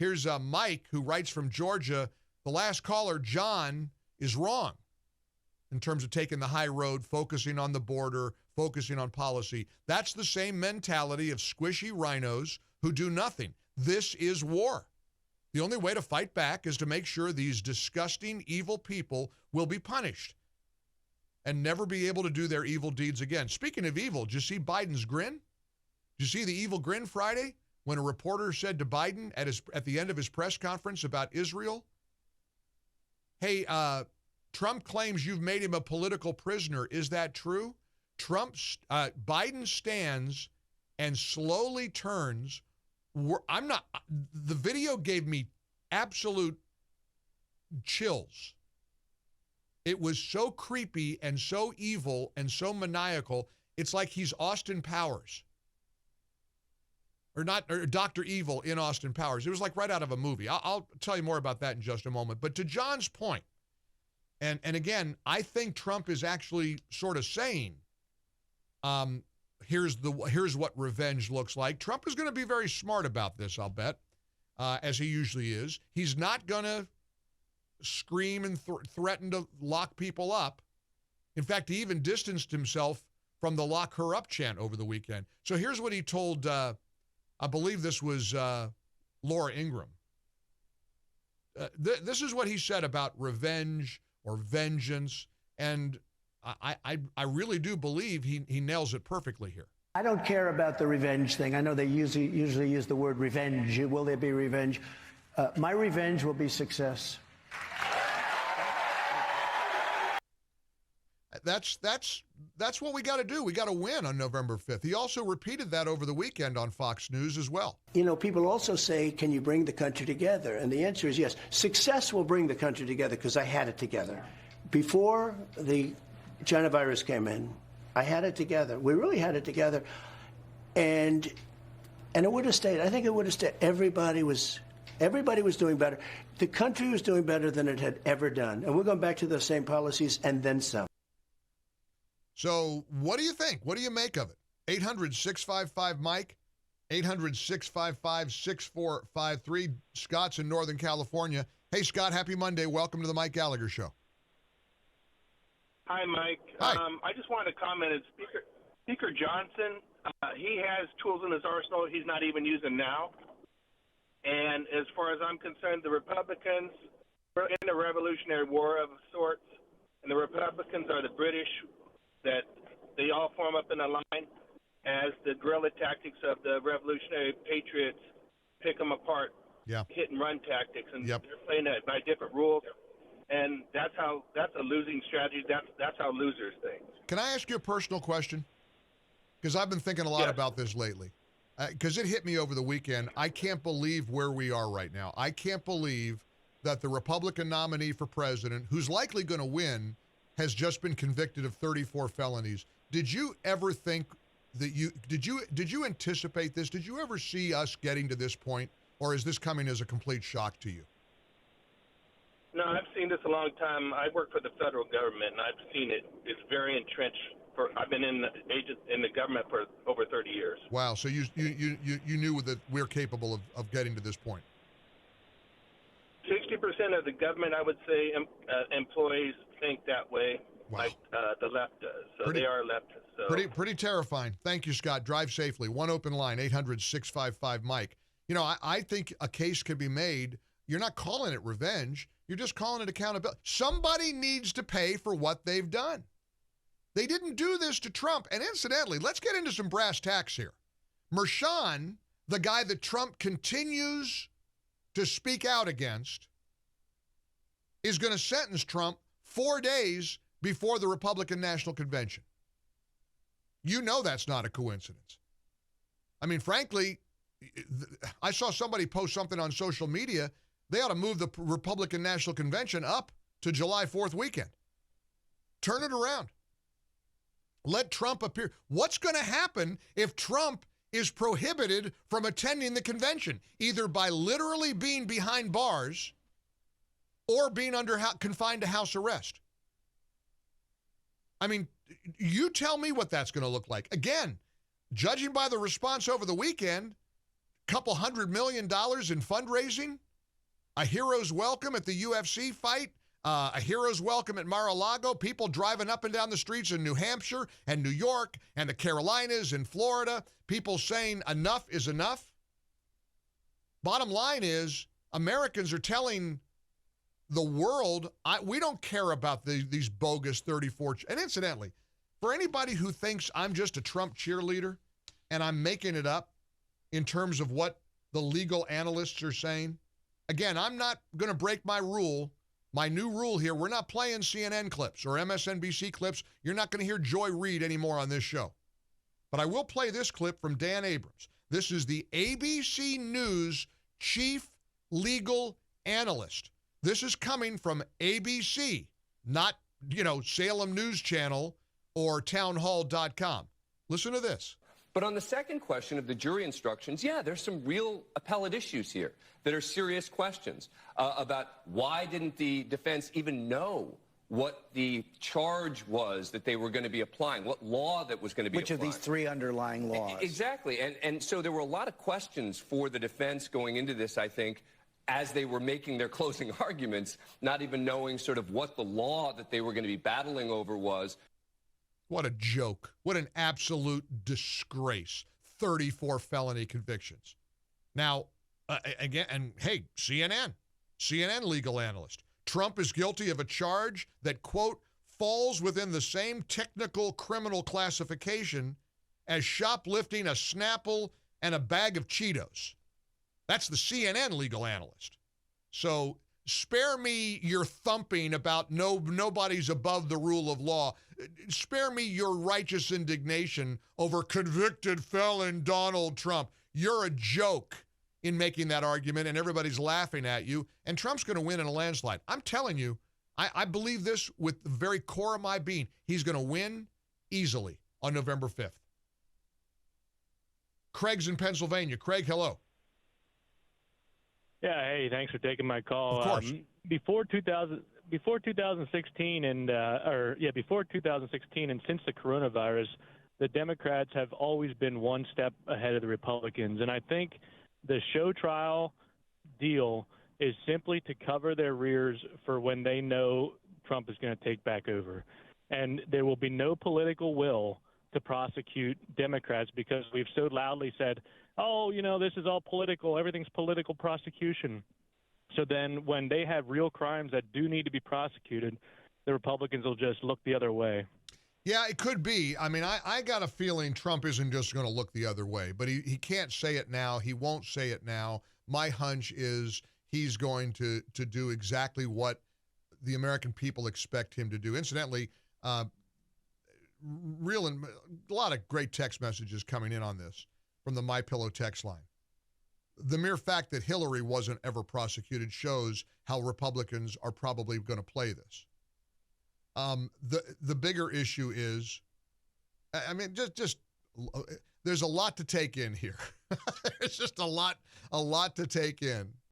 Here's Mike, who writes from Georgia. The last caller, John, is wrong in terms of taking the high road, focusing on the border, focusing on policy. That's the same mentality of squishy rhinos who do nothing. This is war. The only way to fight back is to make sure these disgusting, evil people will be punished and never be able to do their evil deeds again. Speaking of evil, did you see Biden's grin? Did you see the evil grin Friday when a reporter said to Biden at the end of his press conference about Israel, hey, Trump claims you've made him a political prisoner. Is that true? Biden stands and slowly turns. The video gave me absolute chills. It was so creepy and so evil and so maniacal. It's like he's Austin Powers. Or Dr. Evil in Austin Powers. It was like right out of a movie. I'll tell you more about that in just a moment. But to John's point, and again, I think Trump is actually sort of saying, here's what revenge looks like. Trump is going to be very smart about this, I'll bet, as he usually is. He's not going to scream and threaten to lock people up. In fact, he even distanced himself from the lock her up chant over the weekend. So here's what he told, I believe this was Laura Ingraham. This is what he said about revenge or vengeance, and I really do believe he nails it perfectly here. I don't care about the revenge thing. I know they usually use the word revenge. Will there be revenge? My revenge will be success. That's what we got to do. We got to win on November 5th. He also repeated that over the weekend on Fox News as well. You know, people also say, can you bring the country together? And the answer is yes. Success will bring the country together because I had it together. Before the China virus came in, I had it together. We really had it together. And it would have stayed. I think it would have stayed. Everybody was doing better. The country was doing better than it had ever done. And we're going back to those same policies and then some. So what do you think? What do you make of it? 800-655-MIKE, 800-655-6453. Scott's in Northern California. Hey, Scott, happy Monday. Welcome to the Mike Gallagher Show. Hi, Mike. Hi. I just wanted to comment on Speaker Johnson. He has tools in his arsenal he's not even using now. And as far as I'm concerned, the Republicans are in a revolutionary war of sorts, and the Republicans are the British, that they all form up in a line as the guerrilla tactics of the revolutionary patriots pick them apart, hit and run tactics, and they're playing it by different rules. And that's a losing strategy. That's how losers think. Can I ask you a personal question? Because I've been thinking a lot about this lately. Because it hit me over the weekend. I can't believe where we are right now. I can't believe that the Republican nominee for president, who's likely going to win, has just been convicted of 34 felonies. Did you ever think that did you anticipate this? Did you ever see us getting to this point, or is this coming as a complete shock to you? No, I've seen this a long time. I work for the federal government, and I've seen it. It's very entrenched. I've been in the government for over 30 years. Wow. So you knew that we're capable of getting to this point. 60% of the government, I would say, employees think that way, like the left does. So they are leftists. So. Pretty terrifying. Thank you, Scott. Drive safely. One open line, 800-655-MIKE. You know, I think a case could be made. You're not calling it revenge. You're just calling it accountability. Somebody needs to pay for what they've done. They didn't do this to Trump. And incidentally, let's get into some brass tacks here. Mershon, the guy that Trump continues to speak out against, is going to sentence Trump 4 days before the Republican National Convention. You know that's not a coincidence. I mean, frankly, I saw somebody post something on social media. They ought to move the Republican National Convention up to July 4th weekend. Turn it around. Let Trump appear. What's going to happen if Trump is prohibited from attending the convention, either by literally being behind bars or being confined to house arrest? I mean, you tell me what that's going to look like. Again, judging by the response over the weekend, couple $100 million in fundraising, a hero's welcome at the UFC fight, a hero's welcome at Mar-a-Lago, people driving up and down the streets in New Hampshire and New York and the Carolinas and Florida, people saying enough is enough. Bottom line is, Americans are telling the world, we don't care about these bogus 34. And incidentally, for anybody who thinks I'm just a Trump cheerleader and I'm making it up in terms of what the legal analysts are saying, again, I'm not going to break my rule. My new rule here, we're not playing CNN clips or MSNBC clips. You're not going to hear Joy Reid anymore on this show. But I will play this clip from Dan Abrams. This is the ABC News chief legal analyst. This is coming from ABC, not, Salem News Channel or townhall.com. Listen to this. But on the second question of the jury instructions, yeah, there's some real appellate issues here that are serious questions about why didn't the defense even know what the charge was that they were going to be applying, what law that was going to be Which applying. of these three underlying laws? Exactly. And so there were a lot of questions for the defense going into this, I think, as they were making their closing arguments, not even knowing sort of what the law that they were going to be battling over was. What a joke. What an absolute disgrace. 34 felony convictions. Now, again, and hey, CNN legal analyst. Trump is guilty of a charge that, quote, falls within the same technical criminal classification as shoplifting a Snapple and a bag of Cheetos. That's the CNN legal analyst. So spare me your thumping about nobody's above the rule of law. Spare me your righteous indignation over convicted felon Donald Trump. You're a joke in making that argument, and everybody's laughing at you, and Trump's going to win in a landslide. I'm telling you, I believe this with the very core of my being. He's going to win easily on November 5th. Craig's in Pennsylvania. Craig, hello. Yeah, hey, thanks for taking my call. Of course. Before 2016 and since the coronavirus, the Democrats have always been one step ahead of the Republicans, and I think the show trial deal is simply to cover their rears for when they know Trump is going to take back over. And there will be no political will to prosecute Democrats because we've so loudly said, oh, this is all political, everything's political prosecution. So then when they have real crimes that do need to be prosecuted, the Republicans will just look the other way. Yeah, it could be. I mean, I got a feeling Trump isn't just going to look the other way, but he can't say it now. He won't say it now. My hunch is he's going to do exactly what the American people expect him to do. Incidentally, a lot of great text messages coming in on this from the MyPillow text line. The mere fact that Hillary wasn't ever prosecuted shows how Republicans are probably going to play this. The bigger issue is, I mean, just there's a lot to take in here. There's just a lot to take in.